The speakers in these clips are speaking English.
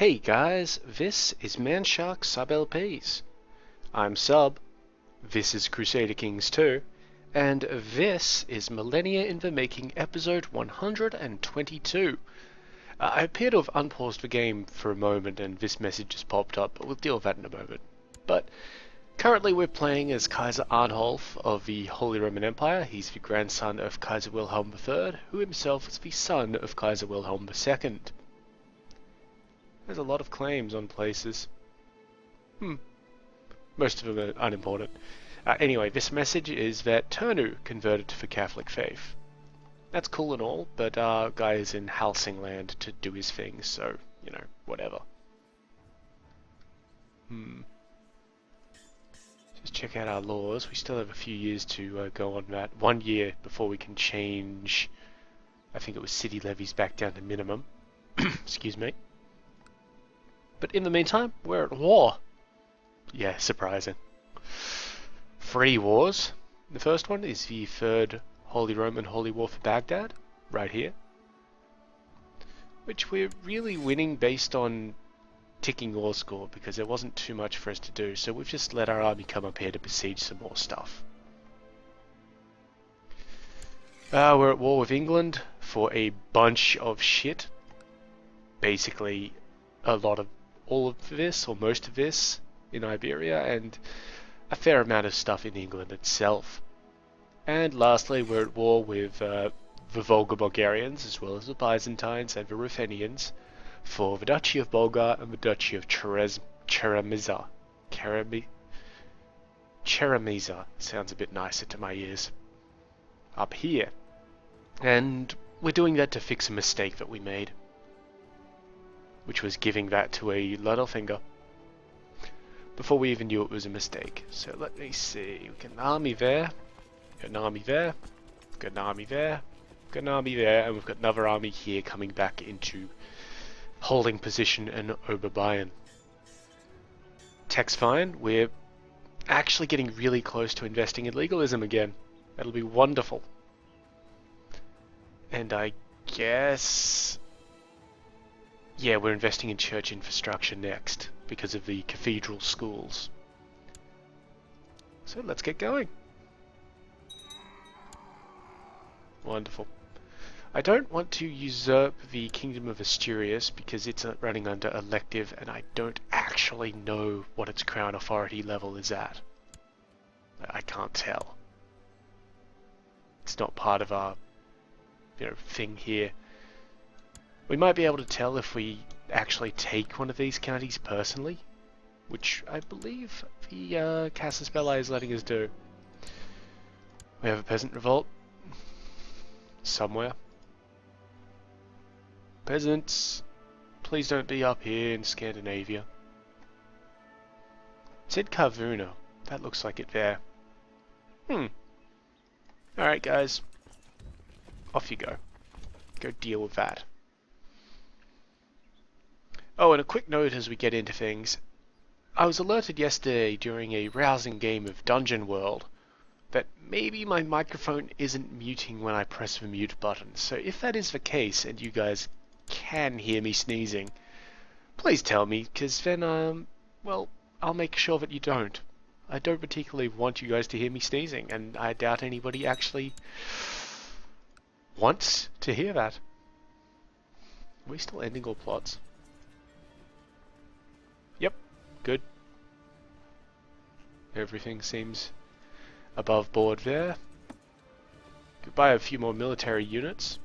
Hey guys, this is Manshark Sub LPs. I'm Sub, this is Crusader Kings II, and this is Millennia in the Making episode 122. I appear to have unpaused the game for a moment and this message just popped up, but we'll deal with that in a moment. But currently we're playing as Kaiser Arnulf of the Holy Roman Empire. He's the grandson of Kaiser Wilhelm III, who himself was the son of Kaiser Wilhelm II. There's a lot of claims on places. Most of them are unimportant. Anyway, this message is that Turnu converted to the Catholic faith. That's cool and all, but our guy is in Helsingland to do his thing, so, you know, whatever. Just check out our laws. We still have a few years to go on that. 1 year before we can change, I think it was city levies back down to minimum. Excuse me. But in the meantime, we're at war. Yeah, surprising. 3 wars. The first one is the Third Holy Roman Holy War for Baghdad, right here. Which we're really winning based on ticking war score, because there wasn't too much for us to do, so we've just let our army come up here to besiege some more stuff. We're at war with England for a bunch of shit. Basically, a lot of all of this, or most of this, in Iberia, and a fair amount of stuff in England itself. And lastly, we're at war with the Volga Bulgarians, as well as the Byzantines and the Ruthenians, for the Duchy of Bulgar and the Duchy of Cheremiza. Cheremiza sounds a bit nicer to my ears. Up here. And we're doing that to fix a mistake that we made, which was giving that to a little finger before we even knew it was a mistake. So let me see, we got an army there, got an army there, got an army there, got an army there, and we've got another army here coming back into holding position in Oberbayern. Tech's fine, we're actually getting really close to investing in legalism again. That'll be wonderful. And I guess, yeah, we're investing in church infrastructure next, because of the cathedral schools. So let's get going. Wonderful. I don't want to usurp the Kingdom of Asturias, because it's running under elective, and I don't actually know what its crown authority level is at. I can't tell. It's not part of our, thing here. We might be able to tell if we actually take one of these counties personally, which I believe the Casus Belli is letting us do. We have a peasant revolt somewhere. Peasants, please don't be up here in Scandinavia. It said Kavuna. That looks like it there. Alright guys, off you go. Go deal with that. Oh, and a quick note as we get into things. I was alerted yesterday during a rousing game of Dungeon World that maybe my microphone isn't muting when I press the mute button. So if that is the case and you guys can hear me sneezing, please tell me, because then, well, I'll make sure that you don't. I don't particularly want you guys to hear me sneezing, and I doubt anybody actually wants to hear that. Are we still ending all plots? Yep, good. Everything seems above board there. Could buy a few more military units.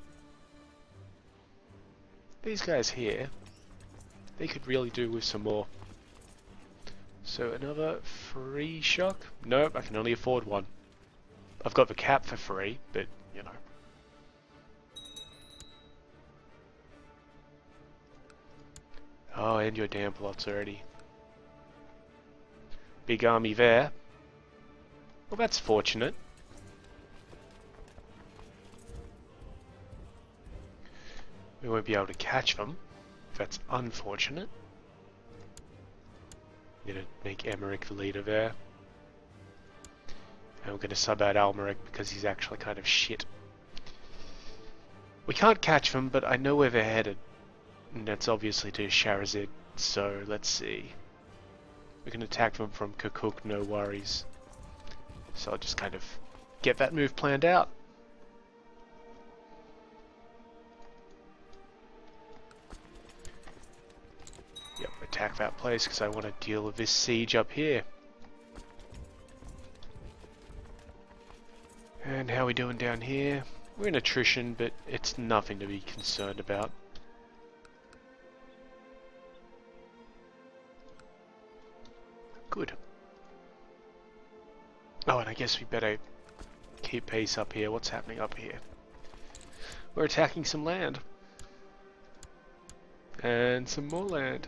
These guys here, they could really do with some more. So another free shock? Nope, I can only afford one. I've got the cap for free, but, you know. Oh, and your damn plots already. Big army there. Well, that's fortunate. We won't be able to catch them. That's unfortunate. I'm gonna make Emmerich the leader there. And we're gonna sub out Almeric because he's actually kind of shit. We can't catch them, but I know where they're headed. And that's obviously to Sharazid. So let's see. We can attack them from Kirkuk, no worries. So I'll just kind of get that move planned out. Yep, attack that place because I want to deal with this siege up here. And how are we doing down here? We're in attrition, but it's nothing to be concerned about. Good. Oh, and I guess we better keep pace up here. What's happening up here? We're attacking some land. And some more land.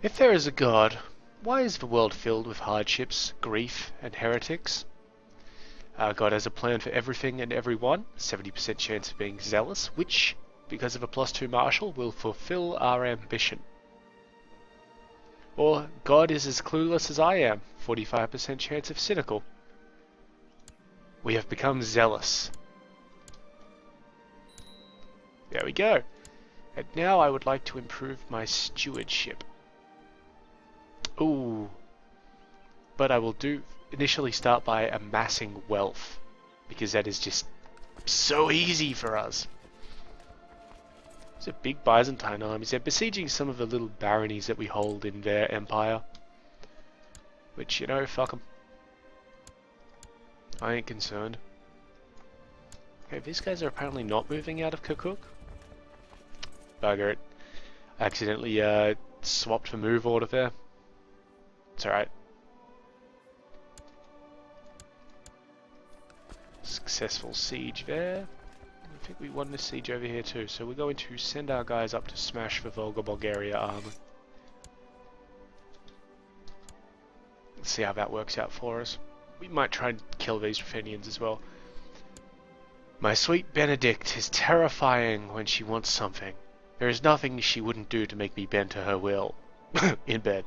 If there is a god, why is the world filled with hardships, grief, and heretics? God has a plan for everything and everyone, 70% chance of being zealous, which, because of a +2 martial, will fulfill our ambition. Or, God is as clueless as I am, 45% chance of cynical. We have become zealous. There we go. And now I would like to improve my stewardship. Ooh. But I will initially start by amassing wealth, because that is just so easy for us. It's a big Byzantine armies. They're besieging some of the little baronies that we hold in their empire. Which, you know, fuck them. I ain't concerned. Okay, these guys are apparently not moving out of Kirkuk. Bugger it. I accidentally swapped the move order there. It's alright. Successful siege there. I think we won this siege over here too, so we're going to send our guys up to smash the Volga Bulgaria armor. Let's see how that works out for us. We might try and kill these Ruthenians as well. My sweet Benedict is terrifying when she wants something. There is nothing she wouldn't do to make me bend to her will. In bed.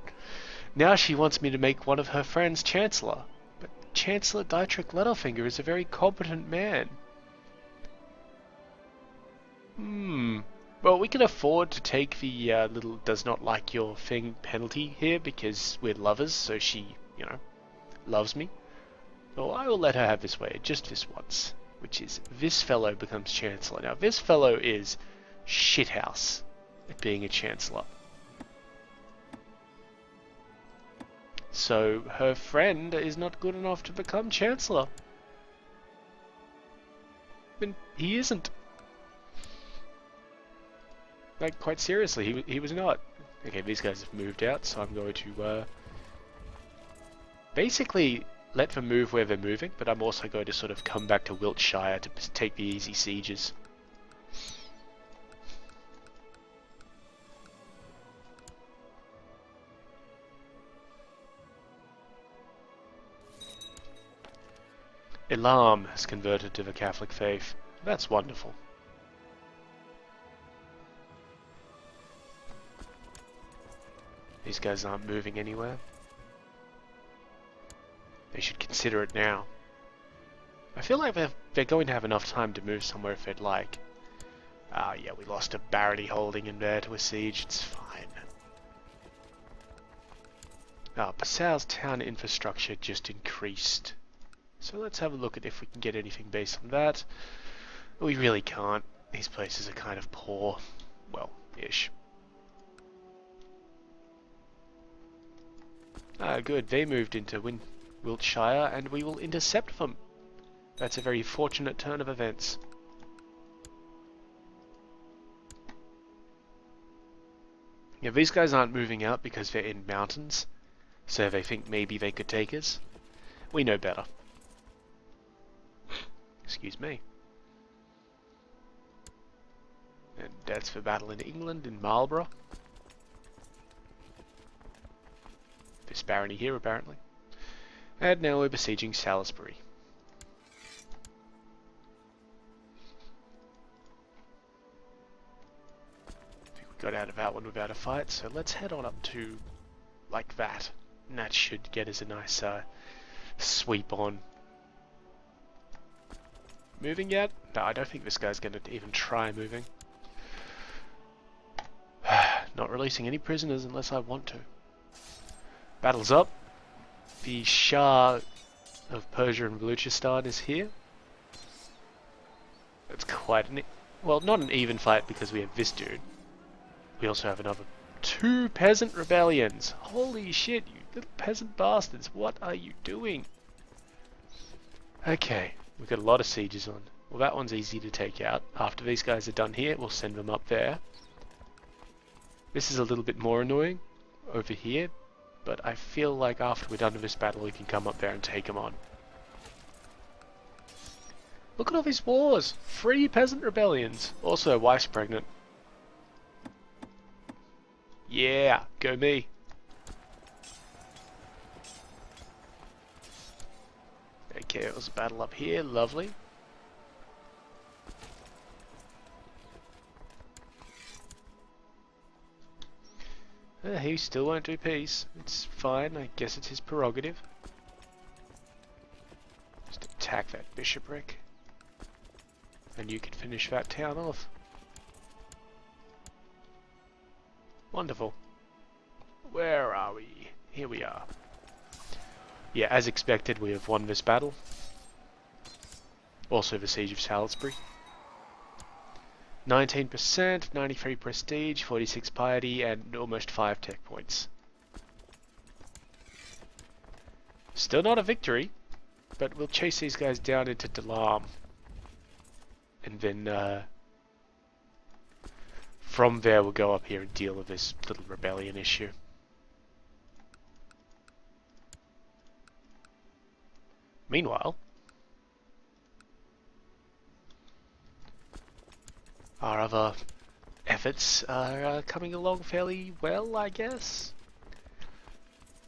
Now she wants me to make one of her friends Chancellor. But Chancellor Dietrich Littlefinger is a very competent man. Well, we can afford to take the little does not like your thing penalty here because we're lovers, so she, you know, loves me. Well, I will let her have this way, just this once, which is this fellow becomes Chancellor. Now, this fellow is shithouse at being a Chancellor. So, her friend is not good enough to become Chancellor. And he isn't. Like, quite seriously, he was not. Okay, these guys have moved out, so I'm going to basically let them move where they're moving, but I'm also going to sort of come back to Wiltshire to take the easy sieges. Elam has converted to the Catholic faith. That's wonderful. These guys aren't moving anywhere. They should consider it now. I feel like they're going to have enough time to move somewhere if they'd like. Ah, yeah, we lost a barony holding in there to a siege. It's fine. Ah, Passau's town infrastructure just increased. So let's have a look at if we can get anything based on that. We really can't. These places are kind of poor. Well, ish. Ah, good. They moved into Wiltshire, and we will intercept them. That's a very fortunate turn of events. Yeah, these guys aren't moving out because they're in mountains, so they think maybe they could take us. We know better. Excuse me. And that's for battle in England, in Marlborough. This barony here, apparently. And now we're besieging Salisbury. I think we got out of that one without a fight, so let's head on up to like that. And that should get us a nice sweep on. Moving yet? No, I don't think this guy's going to even try moving. Not not releasing any prisoners unless I want to. Battle's up. The Shah of Persia and Baluchistan is here. It's quite an... well, not an even fight because we have this dude. We also have another 2 peasant rebellions. Holy shit, you little peasant bastards. What are you doing? Okay, we've got a lot of sieges on. Well, that one's easy to take out. After these guys are done here, we'll send them up there. This is a little bit more annoying over here, but I feel like after we're done with this battle, we can come up there and take them on. Look at all these wars! 3 peasant rebellions! Also, wife's pregnant. Yeah, go me. Okay, it was a battle up here, lovely. He still won't do peace. It's fine, I guess it's his prerogative. Just attack that bishopric. And you can finish that town off. Wonderful. Where are we? Here we are. Yeah, as expected, we have won this battle. Also the Siege of Salisbury. 19%, 93 prestige, 46 piety, and almost 5 tech points. Still not a victory, but we'll chase these guys down into Dalam. And then from there we'll go up here and deal with this little rebellion issue. Meanwhile, our other efforts are coming along fairly well, I guess.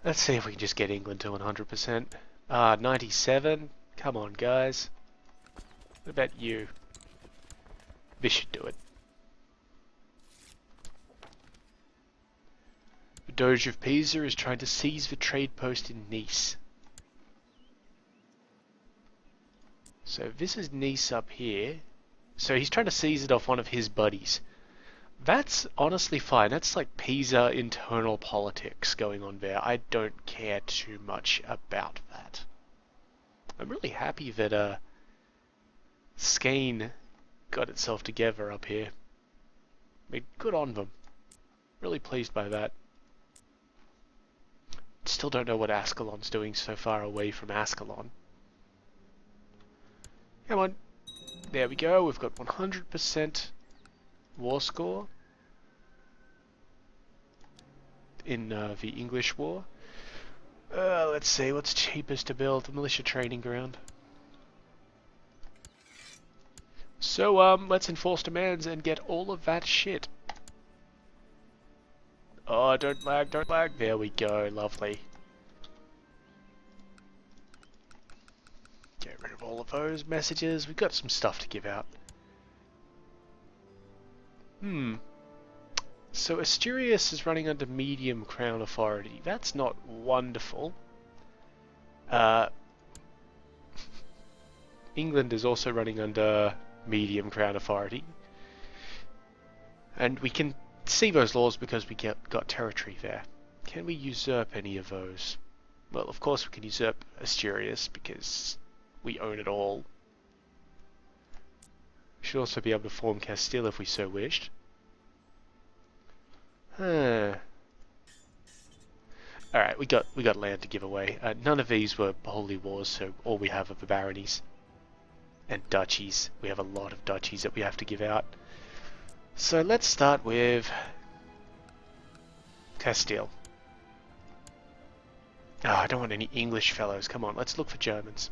Let's see if we can just get England to 100%. 97. Come on, guys. What about you? This should do it. The Doge of Pisa is trying to seize the trade post in Nice. So this is Nice up here. So he's trying to seize it off one of his buddies. That's honestly fine. That's like Pisa internal politics going on there. I don't care too much about that. I'm really happy that Skane got itself together up here. I mean, good on them. Really pleased by that. Still don't know what Ascalon's doing so far away from Ascalon. Come on. There we go. We've got 100% war score in the English war. Let's see. What's cheapest to build? The militia training ground. So, let's enforce demands and get all of that shit. Oh, don't lag, don't lag. There we go, lovely. Get rid of all of those messages. We've got some stuff to give out. So Asturias is running under medium crown authority. That's not wonderful. England is also running under medium crown authority, and we can see those laws because we got territory there. Can we usurp any of those? Well, of course we can usurp Asturias because we own it all. We should also be able to form Castile if we so wished. Alright, we got land to give away. None of these were holy wars, so all we have are the baronies. And duchies. We have a lot of duchies that we have to give out. So let's start with Castile. Oh, I don't want any English fellows. Come on, let's look for Germans.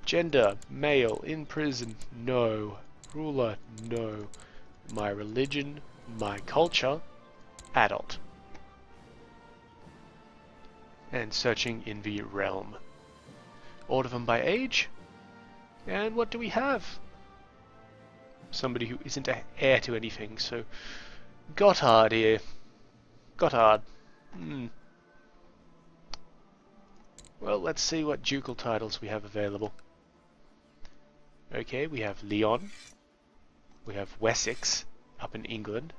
Gender, male, in prison, no. Ruler, no. My religion, my culture, adult. And searching in the realm. Order them by age. And what do we have? Somebody who isn't an heir to anything, so Gotthard here. Gotthard. Well, let's see what ducal titles we have available. Okay, we have Leon. We have Wessex up in England.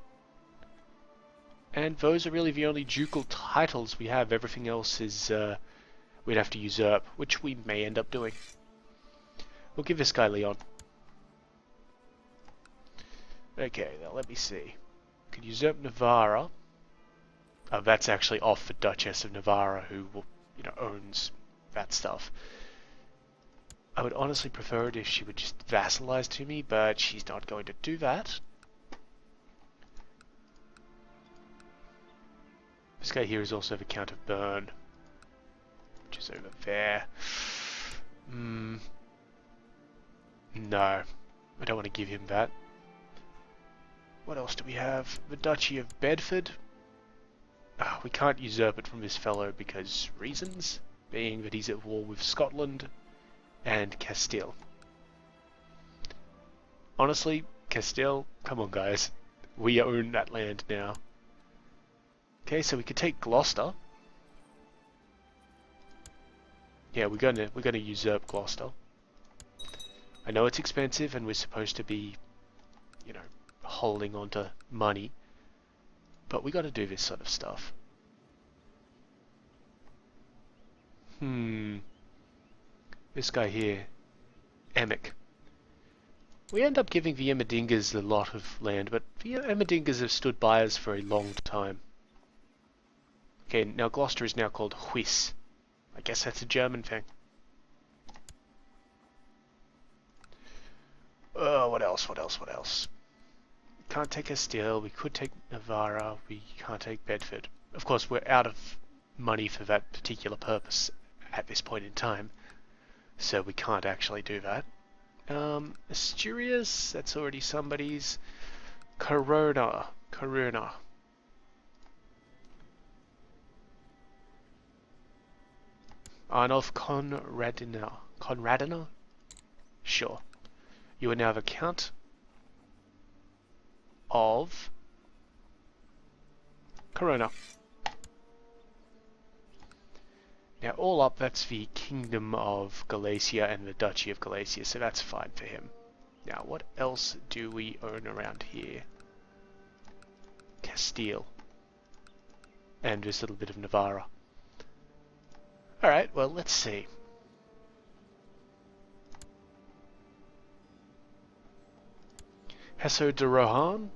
And those are really the only ducal titles we have. Everything else is we'd have to usurp, which we may end up doing. We'll give this guy Leon. Okay, now let me see. Could usurp Navarra. Oh, that's actually off the Duchess of Navarra, who will, owns that stuff. I would honestly prefer it if she would just vassalize to me, but she's not going to do that. This guy here is also the Count of Bern, which is over there. No, I don't want to give him that. What else do we have? The Duchy of Bedford. We can't usurp it from this fellow because reasons, being that he's at war with Scotland and Castile. Honestly, Castile, come on guys, we own that land now. Okay, so we could take Gloucester. Yeah, we're gonna usurp Gloucester. I know it's expensive and we're supposed to be, holding on to money, but we gotta do this sort of stuff. This guy here, Emic. We end up giving the Emmerdingers a lot of land, but the Emmerdingers have stood by us for a long time. Okay, now Gloucester is now called Huis. I guess that's a German thing. What else? Can't take Castile, we could take Navarra, we can't take Bedford. Of course, we're out of money for that particular purpose at this point in time, so we can't actually do that. Asturias, that's already somebody's. Corona. Arnulf Conradina? Sure. You are now the Count of Corona. Now all up, that's the Kingdom of Galicia and the Duchy of Galicia, so that's fine for him. Now what else do we own around here? Castile. And this little bit of Navarra. Alright, well let's see. Hesso de Rohan.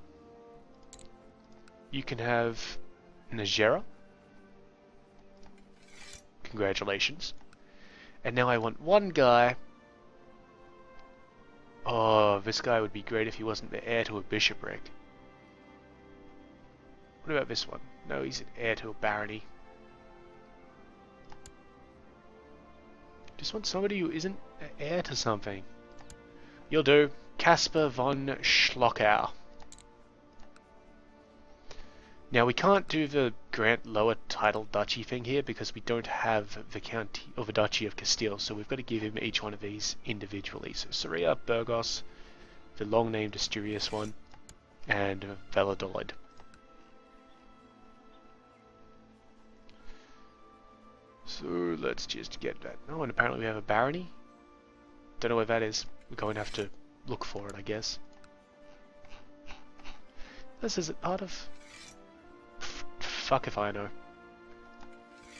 You can have Najera. Congratulations. And now I want one guy. Oh, this guy would be great if he wasn't the heir to a bishopric. What about this one? No, he's an heir to a barony. Just want somebody who isn't an heir to something. You'll do. Caspar von Schlockau. Now we can't do the grant lower title duchy thing here because we don't have the county or the duchy of Castile, so we've got to give him each one of these individually. So Soria, Burgos, the long named Asturias one, and Valladolid. So let's just get that. Oh, and apparently we have a barony. Don't know where that is. We're going to have to look for it, I guess. This is part of... Fuck if I know.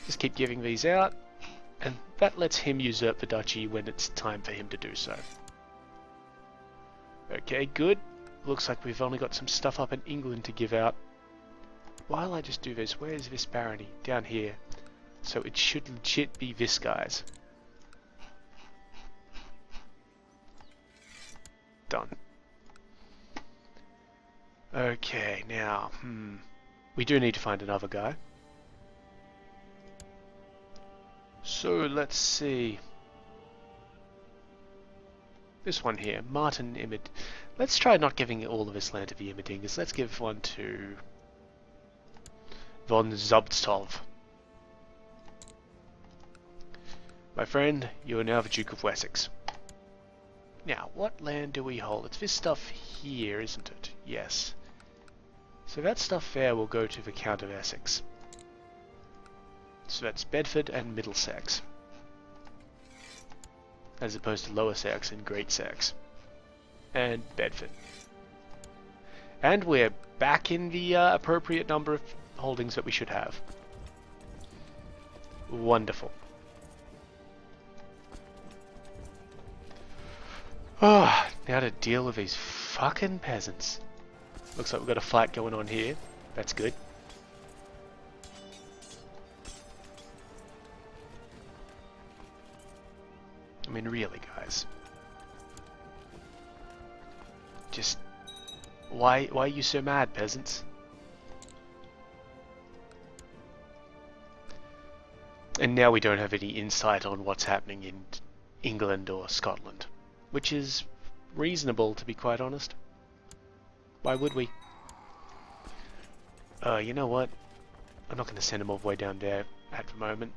Just keep giving these out, and that lets him usurp the duchy when it's time for him to do so. Okay, good. Looks like we've only got some stuff up in England to give out. While I just do this, where is this barony? Down here. So it should legit be this guy's. Done. Okay, now, we do need to find another guy. So let's see. This one here, Martin Imid. Let's try not giving all of this land to the Imidingers. Let's give one to von Zubtov. My friend, you are now the Duke of Wessex. Now, what land do we hold? It's this stuff here, isn't it? Yes. So that stuff there will go to the Count of Essex. So that's Bedford and Middlesex. As opposed to Lower Sax and Great Sax. And Bedford. And we're back in the appropriate number of holdings that we should have. Wonderful. Oh, now to deal with these fucking peasants. Looks like we've got a fight going on here. That's good. I mean, really, guys. Just... Why are you so mad, peasants? And now we don't have any insight on what's happening in England or Scotland. Which is reasonable, to be quite honest. Why would we? You know what? I'm not going to send him all the way down there at the moment.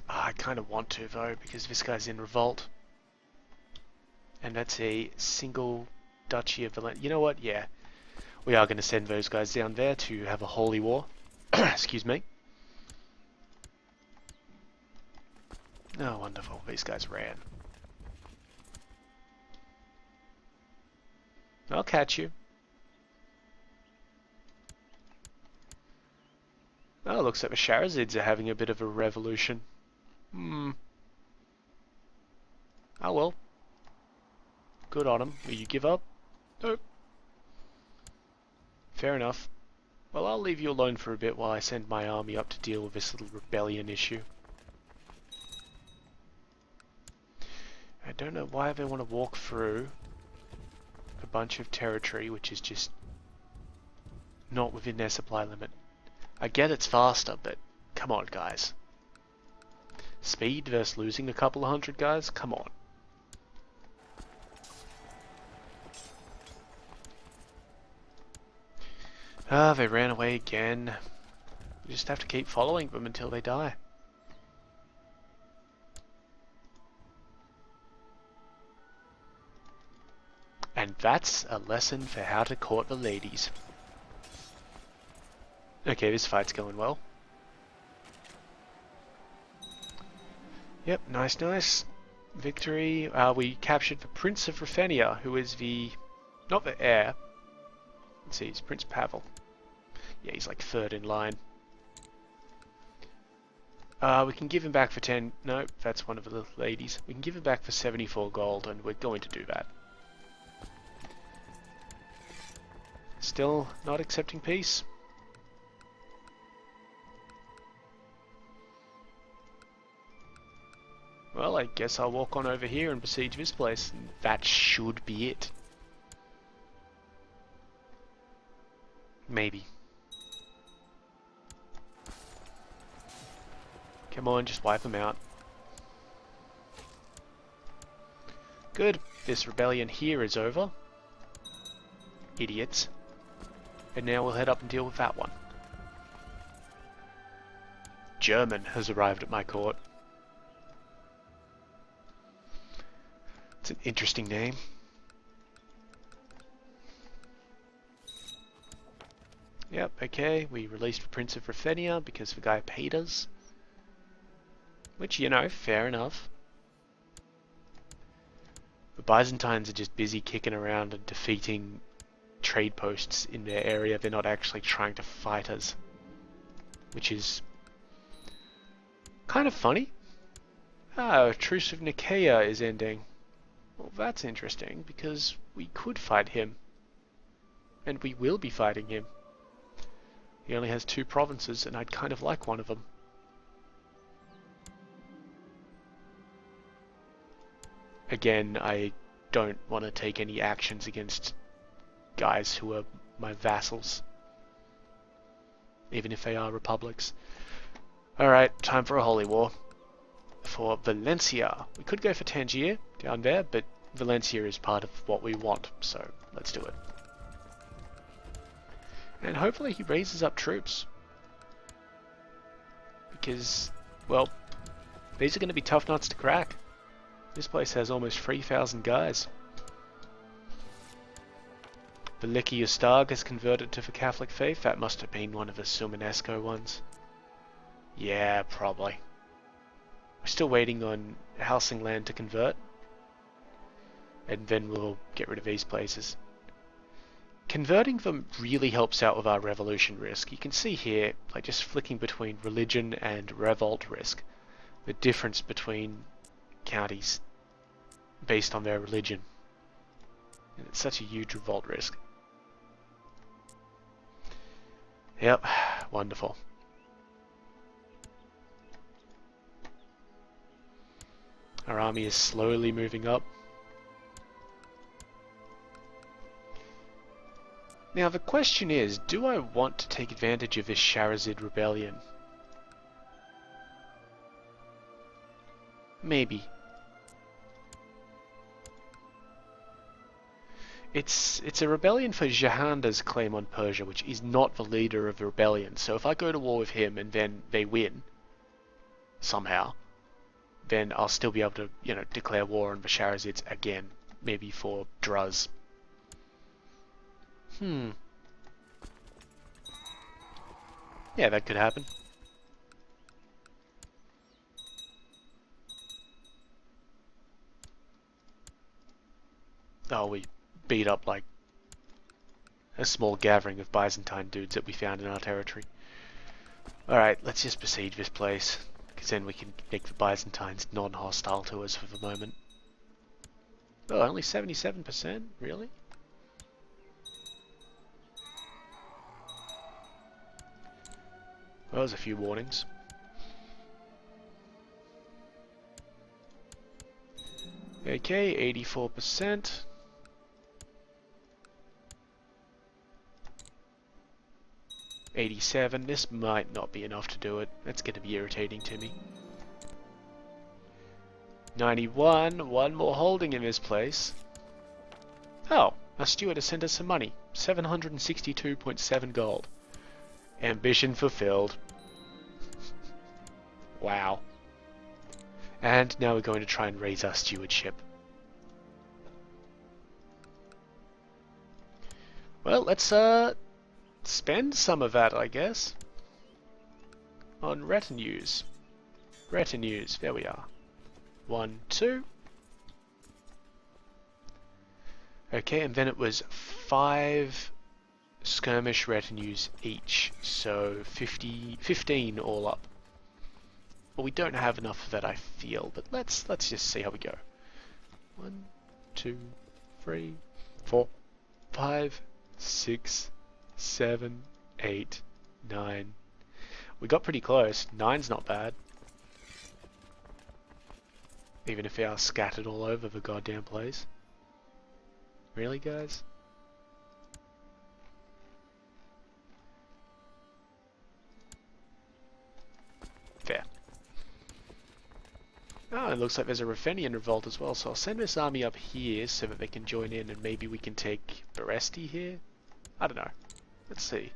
I kind of want to, though, because this guy's in revolt. And that's a single duchy of Millennia. You know what? Yeah. We are going to send those guys down there to have a holy war. Excuse me. Oh, wonderful. These guys ran. I'll catch you. Oh, looks like the Shahrazids are having a bit of a revolution. Oh well. Good on them. Will you give up? Nope. Fair enough. Well, I'll leave you alone for a bit while I send my army up to deal with this little rebellion issue. I don't know why they want to walk through a bunch of territory which is just not within their supply limit. I get it's faster, but come on, guys. Speed versus losing a couple of hundred guys? Come on. Ah, they ran away again. We just have to keep following them until they die. And that's a lesson for how to court the ladies. Okay, this fight's going well. Yep, nice, nice. Victory. We captured the Prince of Ruthenia, who is the... not the heir. Let's see, it's Prince Pavel. Yeah, he's like third in line. We can give him back for 10... No, that's one of the ladies. We can give him back for 74 gold, and we're going to do that. Still not accepting peace. Well, I guess I'll walk on over here and besiege this place. And that should be it. Maybe. Come on, just wipe them out. Good. This rebellion here is over. Idiots. And now we'll head up and deal with that one. German has arrived at my court. It's an interesting name. Yep, okay, we released the Prince of Ruthenia because the guy paid us. Which, you know, fair enough. The Byzantines are just busy kicking around and defeating trade posts in their area. They're not actually trying to fight us. Which is kind of funny. Ah, Truce of Nicaea is ending. Well, that's interesting, because we could fight him. And we will be fighting him. He only has 2 provinces, and I'd kind of like one of them. Again, I don't want to take any actions against guys who are my vassals. Even if they are republics. Alright, time for a holy war. For Valencia. We could go for Tangier down there, but Valencia is part of what we want, so let's do it. And hopefully he raises up troops. Because, well, these are going to be tough nuts to crack. This place has almost 3,000 guys. Veliki Ustag has converted to the Catholic faith. That must have been one of the Sumanesco ones. Yeah, probably. We're still waiting on Helsingland to convert. and then we'll get rid of these places. Converting them really helps out with our revolution risk. You can see here, like just flicking between religion and revolt risk, the difference between counties based on their religion. And it's such a huge revolt risk. Yep, wonderful. Our army is slowly moving up. Now the question is, do I want to take advantage of this Sharazid rebellion? Maybe. It's a rebellion for Jahanda's claim on Persia, which is not the leader of the rebellion. So if I go to war with him and then they win, somehow, then I'll still be able to, declare war on the Sharazids again. Maybe for Druz. Yeah, that could happen. Oh, we beat up like a small gathering of Byzantine dudes that we found in our territory. Alright, let's just besiege this place, because then we can make the Byzantines non-hostile to us for the moment. Oh, only 77%? Really? Well, there's a few warnings. Okay, 84%. $87. This might not be enough to do it. That's going to be irritating to me. 91. One more holding in this place. Oh, our steward has sent us some money. 762.7 gold. Ambition fulfilled. Wow. And now we're going to try and raise our stewardship. Well, let's spend some of that, I guess, on retinues. Retinues, there we are. 1, 2. Okay, and then it was 5 skirmish retinues each, so 15 all up. Well, we don't have enough of that, I feel, but let's just see how we go. 1, 2, 3, 4, 5, 6, 7, 8, 9. We got pretty close. 9's not bad. Even if they are scattered all over the goddamn place. Really, guys? Fair. Oh, it looks like there's a Ruthenian revolt as well, so I'll send this army up here so that they can join in and maybe we can take Beresti here? I don't know. Let's see.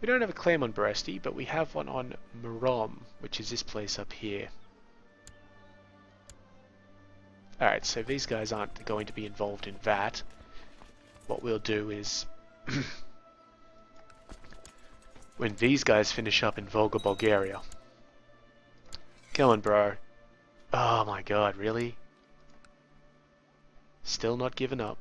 We don't have a claim on Beresti, but we have one on Murom, which is this place up here. Alright, so these guys aren't going to be involved in that. What we'll do is... when these guys finish up in Volga Bulgaria... Come on, bro. Oh my god, really? Still not giving up.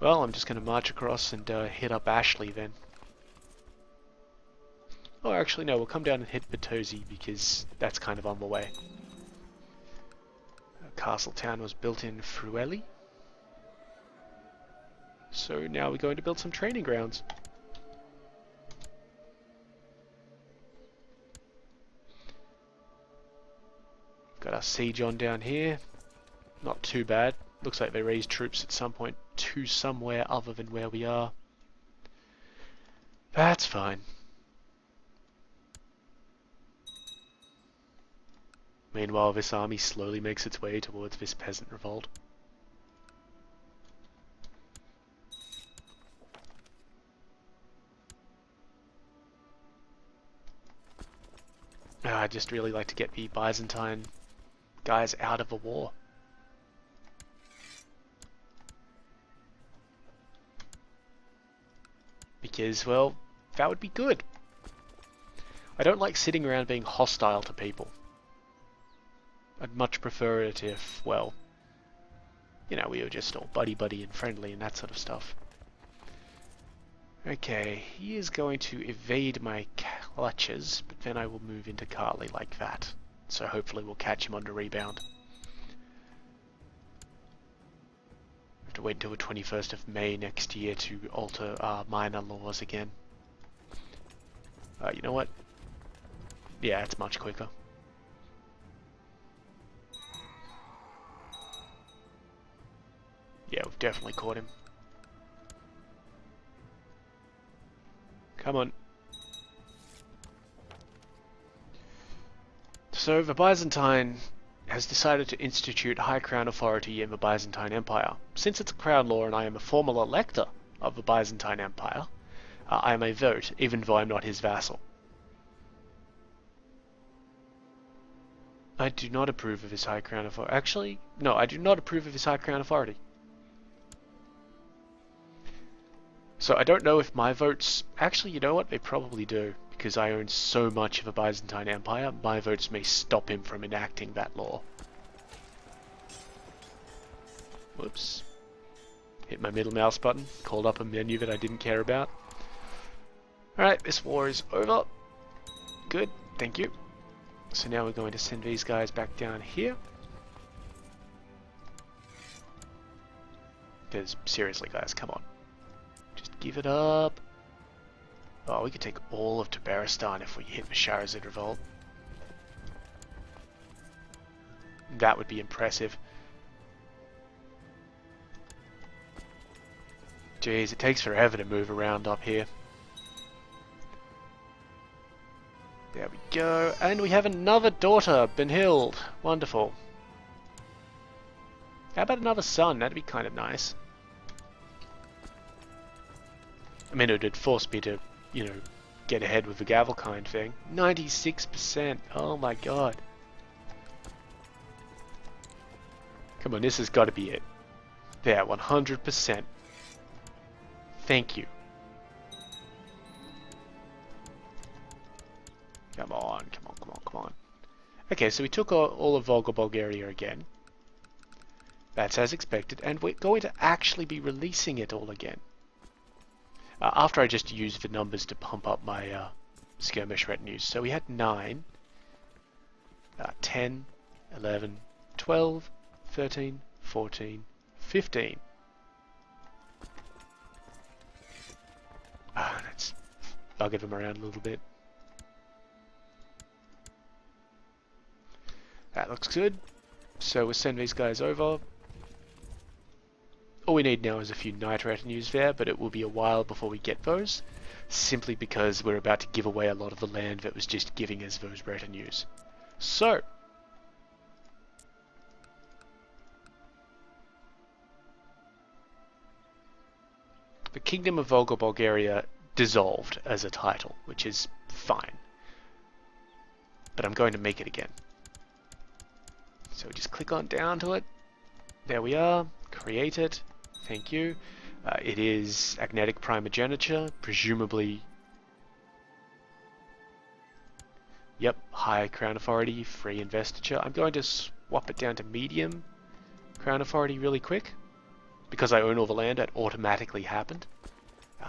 Well, I'm just going to march across and hit up Ashley then. Oh, actually no, we'll come down and hit Batozi because that's kind of on the way. Castle town was built in Frueli. So now we're going to build some training grounds. Got our siege on down here. Not too bad. Looks like they raised troops at some point to somewhere other than where we are. That's fine. Meanwhile, this army slowly makes its way towards this peasant revolt. I'd just really like to get the Byzantine guys out of the war. Because, well, that would be good. I don't like sitting around being hostile to people. I'd much prefer it if, well, you know, we were just all buddy-buddy and friendly and that sort of stuff. Okay, he is going to evade my clutches, but then I will move into Carly like that. So hopefully we'll catch him on the rebound. We have to wait until the 21st of May next year to alter our minor laws again. You know what? Yeah, it's much quicker. Yeah, we've definitely caught him. Come on. So the Byzantine has decided to institute high crown authority in the Byzantine Empire. Since it's a crown law and I am a formal elector of the Byzantine Empire, I may vote, even though I'm not his vassal. I do not approve of his high crown authority. Actually, no, I do not approve of his high crown authority. So I don't know if my votes... Actually, you know what? They probably do. Because I own so much of the Byzantine Empire, my votes may stop him from enacting that law. Whoops. Hit my middle mouse button. Called up a menu that I didn't care about. Alright, this war is over. Good, thank you. So now we're going to send these guys back down here. Because, seriously guys, come on. Just give it up. Oh, we could take all of Tabaristan if we hit the Sharazid Revolt. That would be impressive. Jeez, it takes forever to move around up here. There we go. And we have another daughter, Benhild. Wonderful. How about another son? That'd be kind of nice. I mean, it would force me to, you know, get ahead with the Gavelkind thing. 96%. Oh my god. Come on, this has got to be it. There, 100%. Thank you. Come on, come on, come on, come on. Okay, so we took all of Volga Bulgaria again. That's as expected, and we're going to actually be releasing it all again. After I just used the numbers to pump up my skirmish retinues. So we had 9, 10, 11, 12, 13, 14, 15. Let's bugger them around a little bit. That looks good. So we'll send these guys over. All we need now is a few knight retinues there, but it will be a while before we get those, simply because we're about to give away a lot of the land that was just giving us those retinues. So, the Kingdom of Volga Bulgaria dissolved as a title, which is fine. But I'm going to make it again. So we just click on down to it. There we are. Create it. Thank you. It is agnatic primogeniture, presumably. Yep, high crown authority, free investiture. I'm going to swap it down to medium crown authority really quick. Because I own all the land, that automatically happened.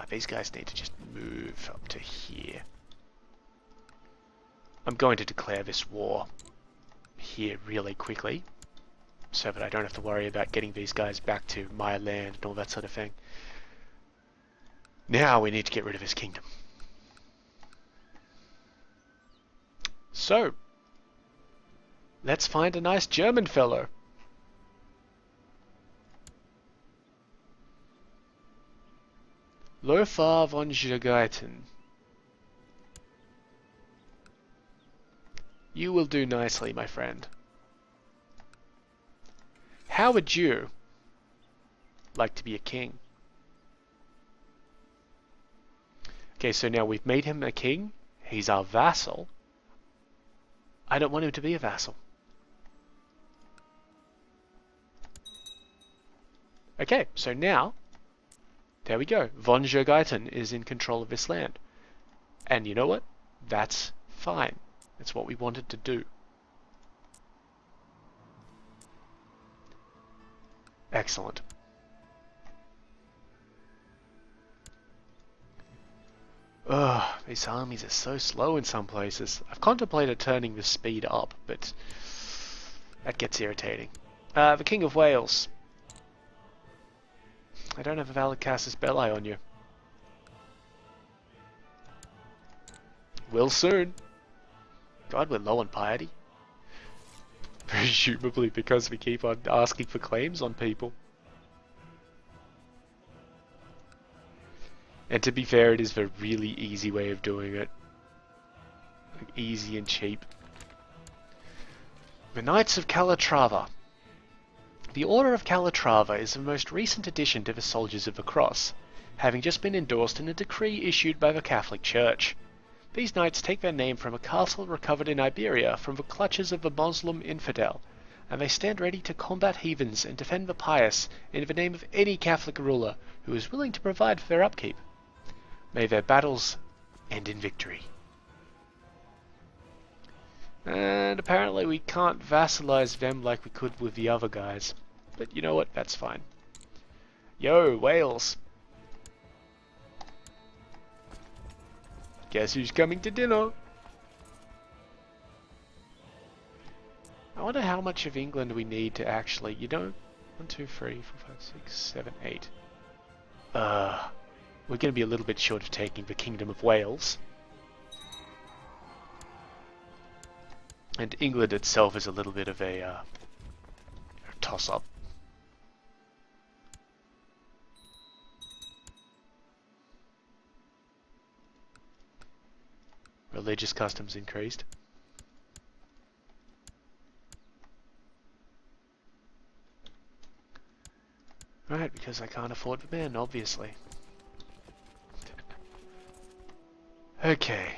These guys need to just move up to here. I'm going to declare this war here really quickly, so that I don't have to worry about getting these guys back to my land and all that sort of thing. Now we need to get rid of his kingdom. So, let's find a nice German fellow. Lothar von Jageiten. You will do nicely, my friend. How would you like to be a king? Okay, so now we've made him a king. He's our vassal. I don't want him to be a vassal. Okay, so now, there we go. Von Jageiten is in control of this land. And you know what? That's fine. That's what we wanted to do. Excellent. Ugh, these armies are so slow in some places. I've contemplated turning the speed up, but that gets irritating. The King of Wales. I don't have a valid casus belli on you. Will soon. God, we're low on piety. Presumably because we keep on asking for claims on people. And to be fair, it is a really easy way of doing it. Like, easy and cheap. The Knights of Calatrava. The Order of Calatrava is the most recent addition to the Soldiers of the Cross, having just been endorsed in a decree issued by the Catholic Church. These knights take their name from a castle recovered in Iberia from the clutches of the Muslim infidel, and they stand ready to combat heathens and defend the pious in the name of any Catholic ruler who is willing to provide for their upkeep. May their battles end in victory. And apparently we can't vassalize them like we could with the other guys. But you know what? That's fine. Yo, Wales. Guess who's coming to dinner? I wonder how much of England we need to actually, 1, 2, 3, 4, 5, 6, 7, 8. We're going to be a little bit short of taking the Kingdom of Wales. And England itself is a little bit of a toss-up. Religious customs increased. Right, because I can't afford the men, obviously. Okay.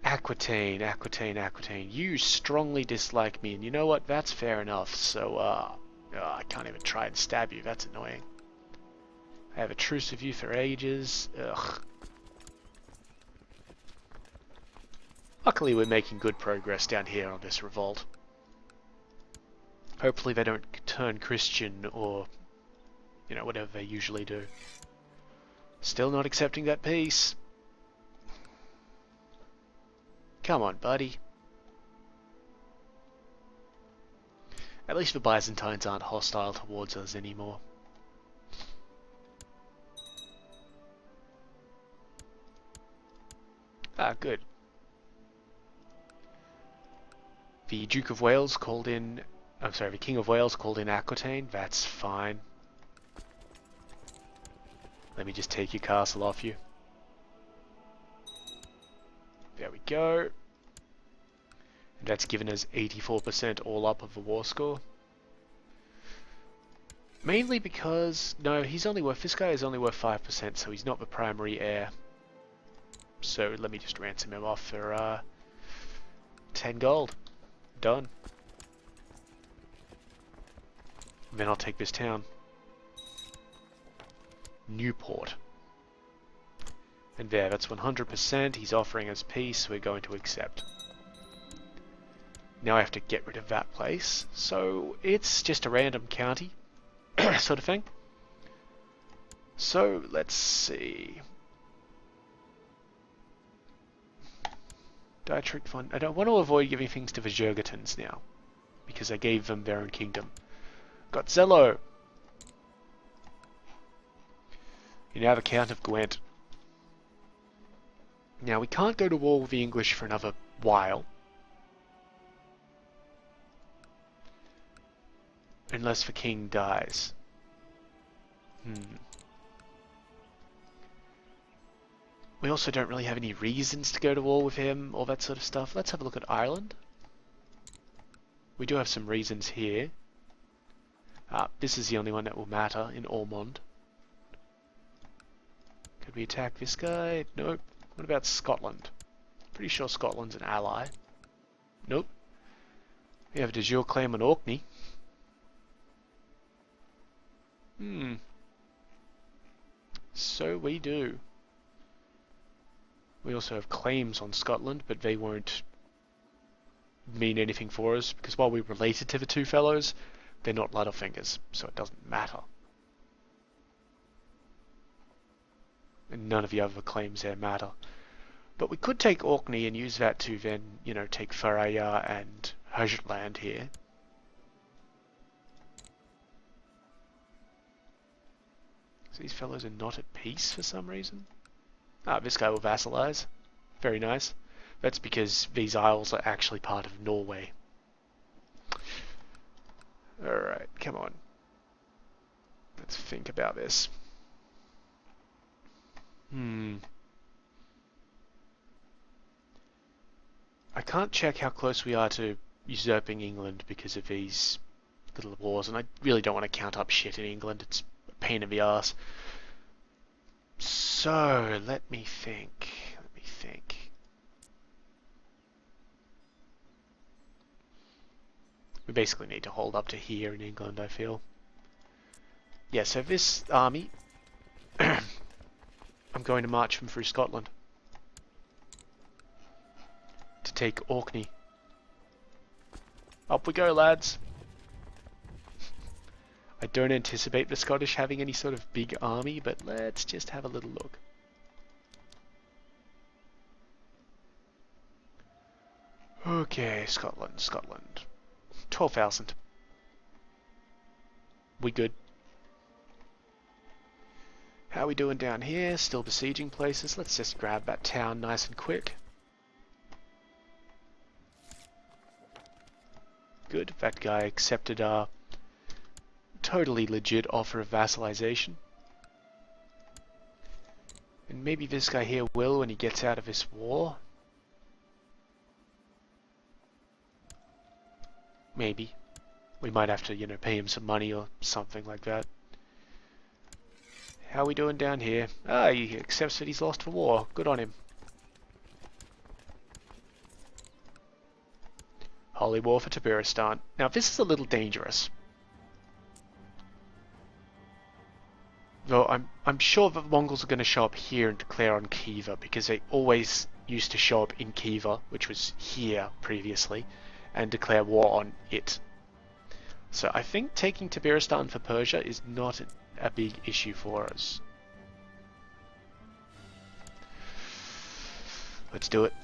Aquitaine, Aquitaine, Aquitaine. You strongly dislike me, and you know what? That's fair enough. So, I can't even try and stab you. That's annoying. I have a truce with you for ages. Ugh. Luckily, we're making good progress down here on this revolt. Hopefully they don't turn Christian or, whatever they usually do. Still not accepting that peace. Come on, buddy. At least the Byzantines aren't hostile towards us anymore. Ah, good. The Duke of Wales called in... I'm sorry, the King of Wales called in Aquitaine. That's fine. Let me just take your castle off you. There we go. And that's given us 84% all up of the war score. Mainly because... No, he's only worth... This guy is only worth 5%, so he's not the primary heir. So let me just ransom him off for 10 gold. Done. Then I'll take this town. Newport. And there, that's 100%. He's offering us peace. We're going to accept. Now I have to get rid of that place. So it's just a random county sort of thing. So let's see. Dietrich von... I don't want to avoid giving things to the Jurgetons now, because I gave them their own kingdom. Got Zello. You're now the Count of Gwent. Now we can't go to war with the English for another while. Unless the king dies. We also don't really have any reasons to go to war with him, all that sort of stuff. Let's have a look at Ireland. We do have some reasons here. This is the only one that will matter in Ormond. Could we attack this guy? Nope. What about Scotland? Pretty sure Scotland's an ally. Nope. We have a de jure claim on Orkney. So we do. We also have claims on Scotland, but they won't mean anything for us, because while we're related to the two fellows, they're not Littlepfingers, so it doesn't matter. And none of the other claims there matter. But we could take Orkney and use that to then, you know, take Faraya and Hajutland here. So these fellows are not at peace for some reason. Ah, this guy will vassalize. Very nice. That's because these isles are actually part of Norway. Alright, come on. Let's think about this. I can't check how close we are to usurping England because of these little wars, and I really don't want to count up shit in England. It's a pain in the ass. So, let me think. We basically need to hold up to here in England, I feel. Yeah, so this army, I'm going to march them through Scotland to take Orkney. Up we go, lads. I don't anticipate the Scottish having any sort of big army, but let's just have a little look. Okay, Scotland. 12,000. We good. How are we doing down here? Still besieging places. Let's just grab that town nice and quick. Good. That guy accepted our totally legit offer of vassalization. And maybe this guy here will when he gets out of this war. Maybe. We might have to, you know, pay him some money or something like that. How are we doing down here? Ah, he accepts that he's lost the war. Good on him. Holy War for Tabaristan. Now, this is a little dangerous. Though I'm sure that the Mongols are going to show up here and declare on Khiva, because they always used to show up in Khiva, which was here previously, and declare war on it. So I think taking Tabaristan for Persia is not a big issue for us. Let's do it.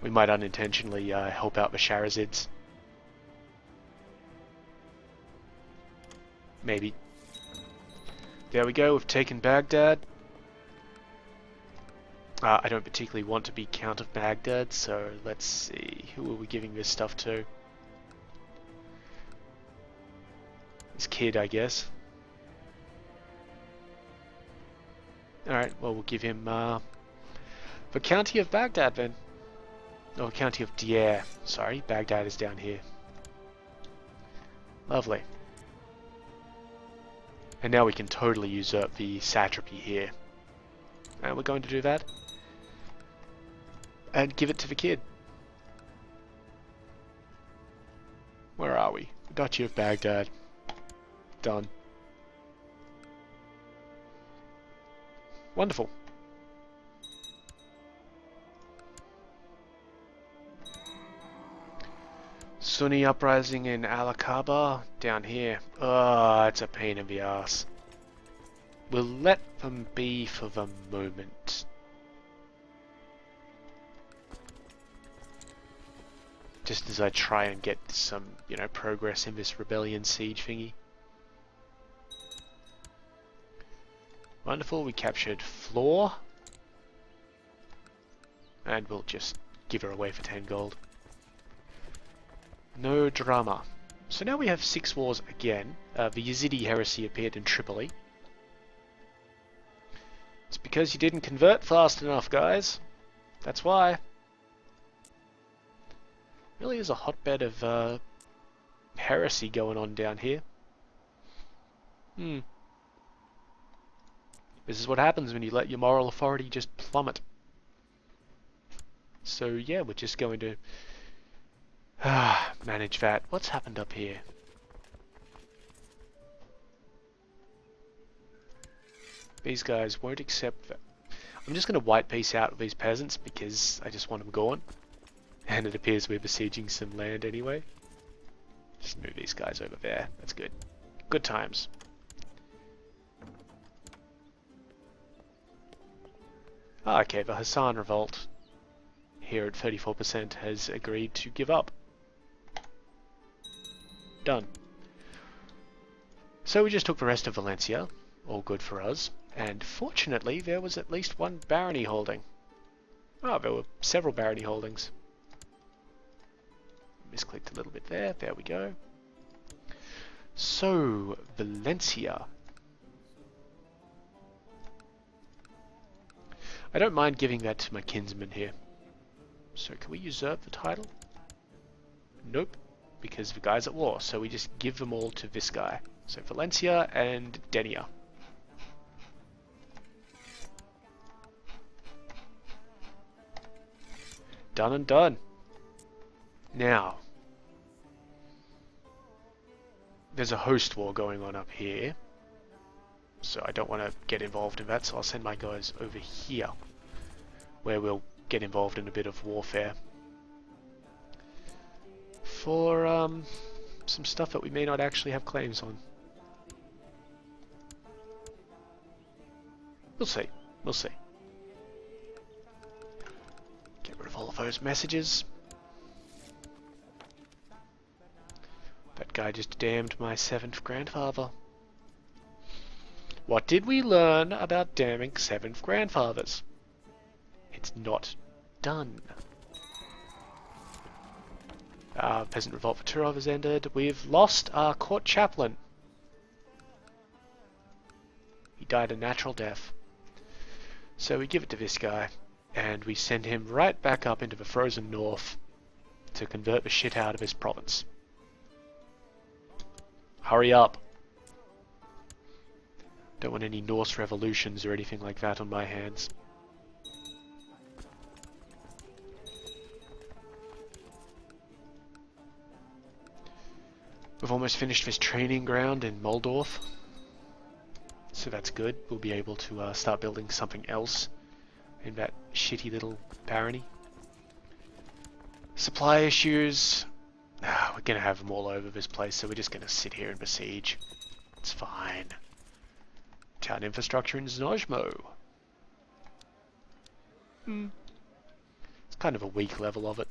We might unintentionally help out the Shahrazids. Maybe. There we go, we've taken Baghdad. I don't particularly want to be Count of Baghdad, so let's see. Who are we giving this stuff to? This kid, I guess. Alright, well, we'll give him the County of Baghdad then. Oh, County of Diyar. Sorry, Baghdad is down here. Lovely. And now we can totally usurp the satrapy here. And we're going to do that. And give it to the kid. Where are we? Duchy of Baghdad. Done. Wonderful. Sunni uprising in Al-Aqaba down here. It's a pain in the ass. We'll let them be for the moment. Just as I try and get some, you know, progress in this rebellion siege thingy. Wonderful, we captured Floor. And we'll just give her away for 10 gold. No drama. So now we have 6 wars again. The Yazidi heresy appeared in Tripoli. It's because you didn't convert fast enough, guys. That's why. Really is a hotbed of heresy going on down here. This is what happens when you let your moral authority just plummet. So yeah, we're just going to manage that. What's happened up here? These guys won't accept that. I'm just going to white peace out with these peasants because I just want them gone. And it appears we're besieging some land anyway. Just move these guys over there. That's good. Good times. Ah, okay, the Hassan revolt here at 34% has agreed to give up. Done. So we just took the rest of Valencia, all good for us, and fortunately there was at least one barony holding. Oh, there were several barony holdings. Misclicked a little bit there, there we go. So, Valencia. I don't mind giving that to my kinsman here. So can we usurp the title? Nope, because the guy's at war, so we just give them all to this guy. So Valencia and Denia. Done and done. Now, there's a host war going on up here, so I don't want to get involved in that, so I'll send my guys over here, where we'll get involved in a bit of warfare for some stuff that we may not actually have claims on. We'll see. We'll see. Get rid of all of those messages. That guy just damned my 7th grandfather. What did we learn about damning 7th grandfathers? It's not done. Peasant revolt for Turov has ended. We've lost our court chaplain. He died a natural death. So we give it to this guy, and we send him right back up into the frozen north to convert the shit out of his province. Hurry up. Don't want any Norse revolutions or anything like that on my hands. We've almost finished this training ground in Moldorf, so that's good. We'll be able to start building something else in that shitty little barony. Supply issues. We're going to have them all over this place, so we're just going to sit here and besiege. It's fine. Town infrastructure in Znojmo. It's kind of a weak level of it.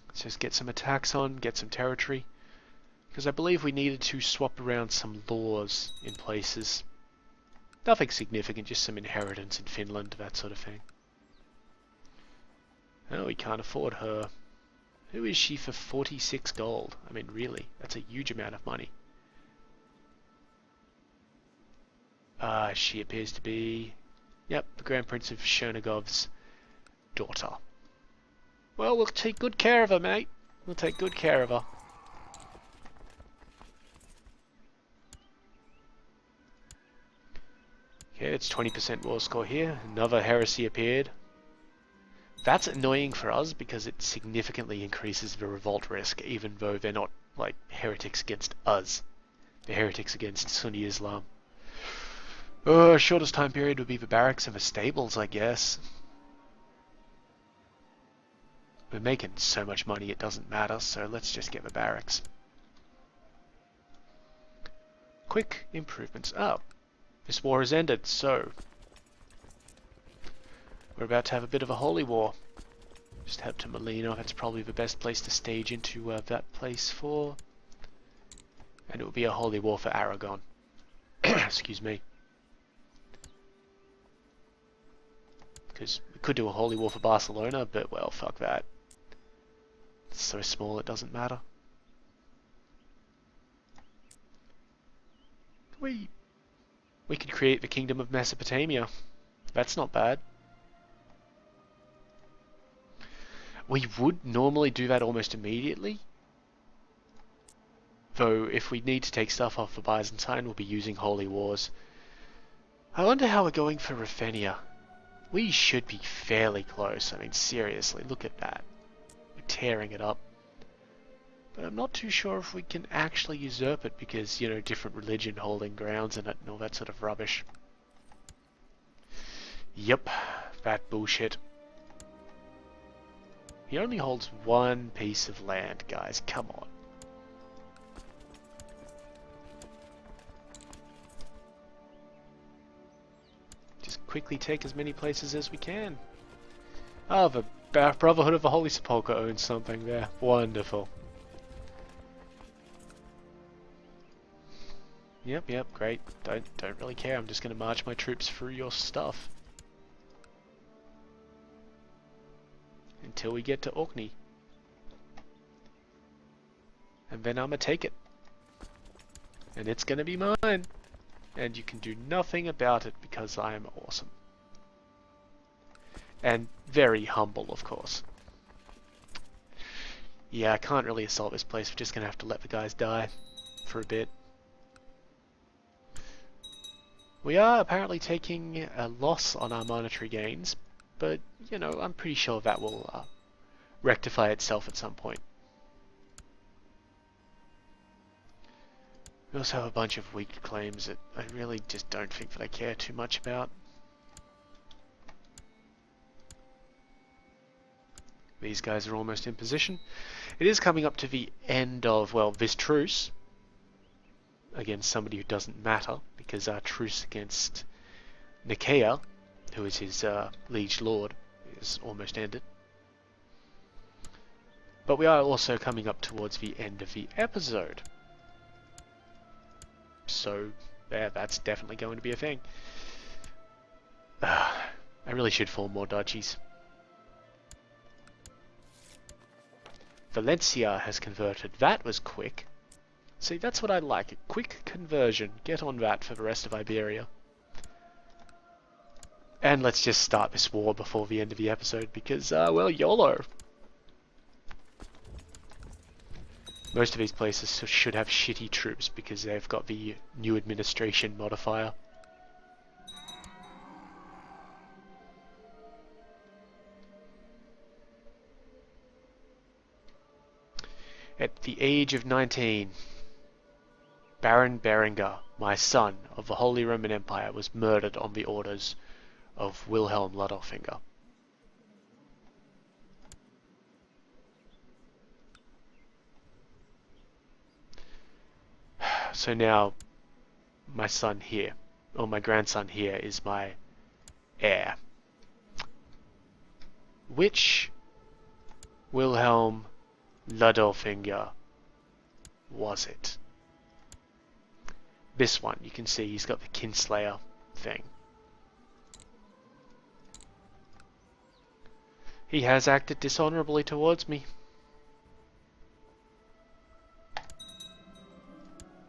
Let's just get some attacks on, get some territory. Because I believe we needed to swap around some laws in places. Nothing significant, just some inheritance in Finland, that sort of thing. Oh, we can't afford her. Who is she for 46 gold? I mean, really, that's a huge amount of money. She appears to be, yep, the Grand Prince of Chernigov's daughter. Well, we'll take good care of her, mate. We'll take good care of her. Okay, it's 20% war score here. Another heresy appeared. That's annoying for us because it significantly increases the revolt risk, even though they're not, like, heretics against us. They're heretics against Sunni Islam. Shortest time period would be the barracks and the stables, I guess. We're making so much money it doesn't matter, so let's just get the barracks. Quick improvements. Oh, this war has ended, so we're about to have a bit of a holy war. Just head to Millennia, that's probably the best place to stage into that place for. And it will be a holy war for Aragon. Excuse me. Because we could do a holy war for Barcelona, but well, fuck that. It's so small it doesn't matter. We could create the Kingdom of Mesopotamia. That's not bad. We would normally do that almost immediately. Though, if we need to take stuff off for Byzantine, we'll be using Holy Wars. I wonder how we're going for Ruthenia. We should be fairly close. I mean, seriously, look at that. We're tearing it up. But I'm not too sure if we can actually usurp it because, you know, different religion holding grounds in it and all that sort of rubbish. Yep, that bullshit. He only holds one piece of land, guys. Come on. Just quickly take as many places as we can. Oh, the Brotherhood of the Holy Sepulchre owns something there. Wonderful. Yep, great. Don't really care. I'm just going to march my troops through your stuff until we get to Orkney, and then I'ma take it, and it's going to be mine, and you can do nothing about it because I am awesome and very humble, of course. Yeah, I can't really assault this place. We're just going to have to let the guys die for a bit. We are apparently taking a loss on our monetary gains, but, you know, I'm pretty sure that will rectify itself at some point. We also have a bunch of weak claims that I really just don't think that I care too much about. These guys are almost in position. It is coming up to the end of, well, this truce against somebody who doesn't matter, because our truce against Nicaea, who is his liege lord, is almost ended. But we are also coming up towards the end of the episode. So, yeah, that's definitely going to be a thing. I really should form more duchies. Valencia has converted. That was quick. See, that's what I like. A quick conversion. Get on that for the rest of Iberia. And let's just start this war before the end of the episode because, well, YOLO. Most of these places should have shitty troops because they've got the new administration modifier. At the age of 19, Baron Berengar, my son of the Holy Roman Empire, was murdered on the orders of Wilhelm Ludolfinger. So now, my son here, or my grandson here, is my heir. Which Wilhelm Ludolfinger was it? This one, you can see he's got the Kinslayer thing. He has acted dishonorably towards me.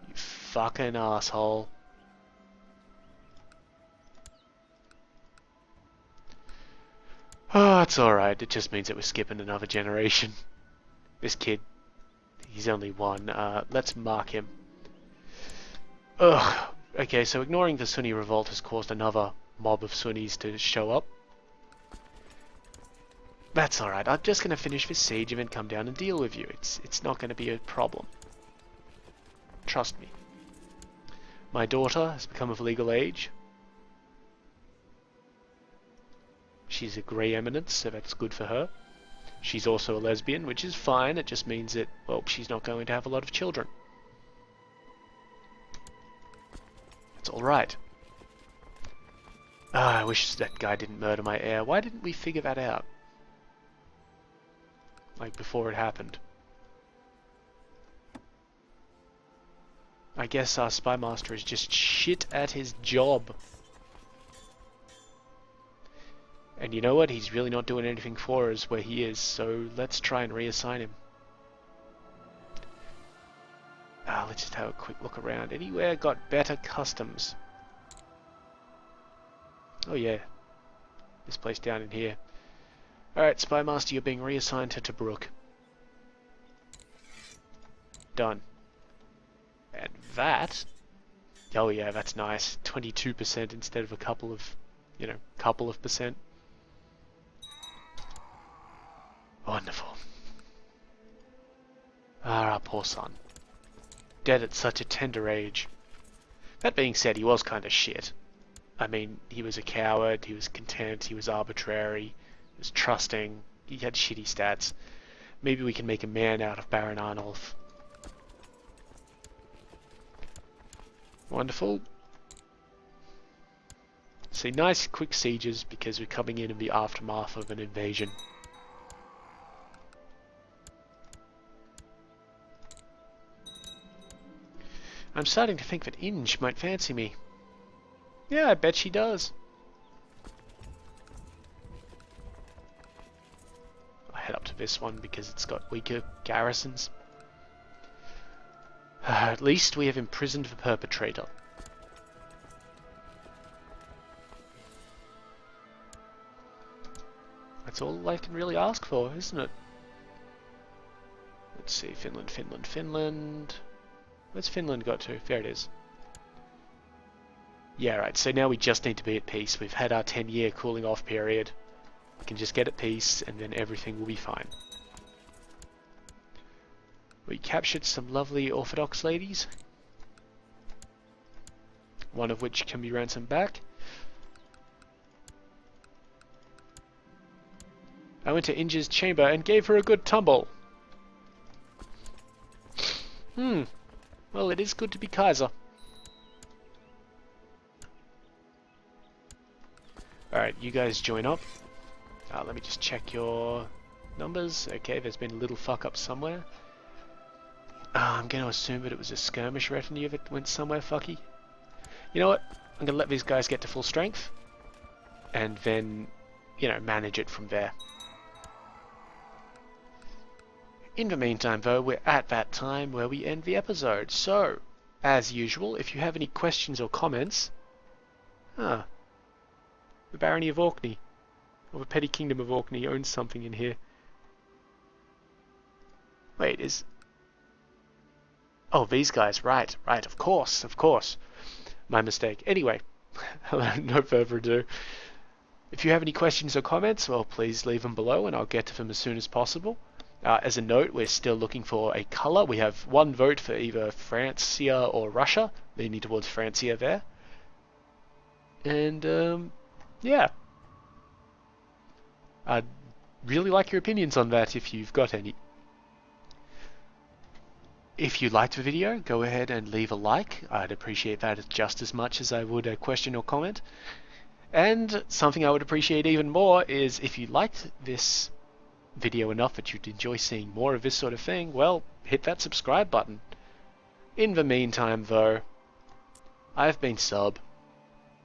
You fucking asshole. Oh, it's alright. It just means that we're skipping another generation. This kid, he's only one. Let's mark him. Ugh. Okay, so ignoring the Sunni revolt has caused another mob of Sunnis to show up. That's alright. I'm just going to finish this siege and then come down and deal with you. It's not going to be a problem. Trust me. My daughter has become of legal age. She's a grey eminence, so that's good for her. She's also a lesbian, which is fine. It just means that, well, she's not going to have a lot of children. It's alright. I wish that guy didn't murder my heir. Why didn't we figure that out? Like, before it happened. I guess our spy master is just shit at his job. And you know what? He's really not doing anything for us where he is, so let's try and reassign him. Let's just have a quick look around. Anywhere got better customs? Oh yeah. This place down in here. Alright, Spy Master, you're being reassigned to Tobruk. Done. And that... Oh yeah, that's nice. 22% instead of a couple of, you know, couple of percent. Wonderful. Our poor son. Dead at such a tender age. That being said, he was kind of shit. I mean, he was a coward, he was content, he was arbitrary, he was trusting, he had shitty stats. Maybe we can make a man out of Baron Arnulf. Wonderful. See, nice quick sieges because we're coming in the aftermath of an invasion. I'm starting to think that Inge might fancy me. Yeah, I bet she does. I'll head up to this one because it's got weaker garrisons. At least we have imprisoned the perpetrator. That's all I can really ask for, isn't it? Let's see, Finland, Finland, Finland. Where's Finland got to? There it is. Yeah, right, so now we just need to be at peace. We've had our 10-year cooling off period. We can just get at peace and then everything will be fine. We captured some lovely Orthodox ladies. One of which can be ransomed back. I went to Inge's chamber and gave her a good tumble. Well, it is good to be Kaiser. Alright, you guys join up. Let me just check your numbers. Okay, there's been a little fuck up somewhere. I'm going to assume that it was a skirmish retinue that went somewhere fucky. You know what? I'm going to let these guys get to full strength. And then, you know, manage it from there. In the meantime, though, we're at that time where we end the episode. So, as usual, if you have any questions or comments... The Barony of Orkney, or the Petty Kingdom of Orkney, owns something in here. Wait, is... Oh, these guys, right, of course. My mistake. Anyway, no further ado. If you have any questions or comments, well, please leave them below and I'll get to them as soon as possible. As a note, we're still looking for a colour. We have one vote for either Francia or Russia, leaning towards Francia there. And, yeah. I'd really like your opinions on that if you've got any. If you liked the video, go ahead and leave a like. I'd appreciate that just as much as I would a question or comment. And something I would appreciate even more is if you liked this video enough that you'd enjoy seeing more of this sort of thing, well, hit that subscribe button. In the meantime, though, I've been Sub.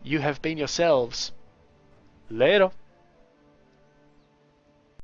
You have been yourselves. Later.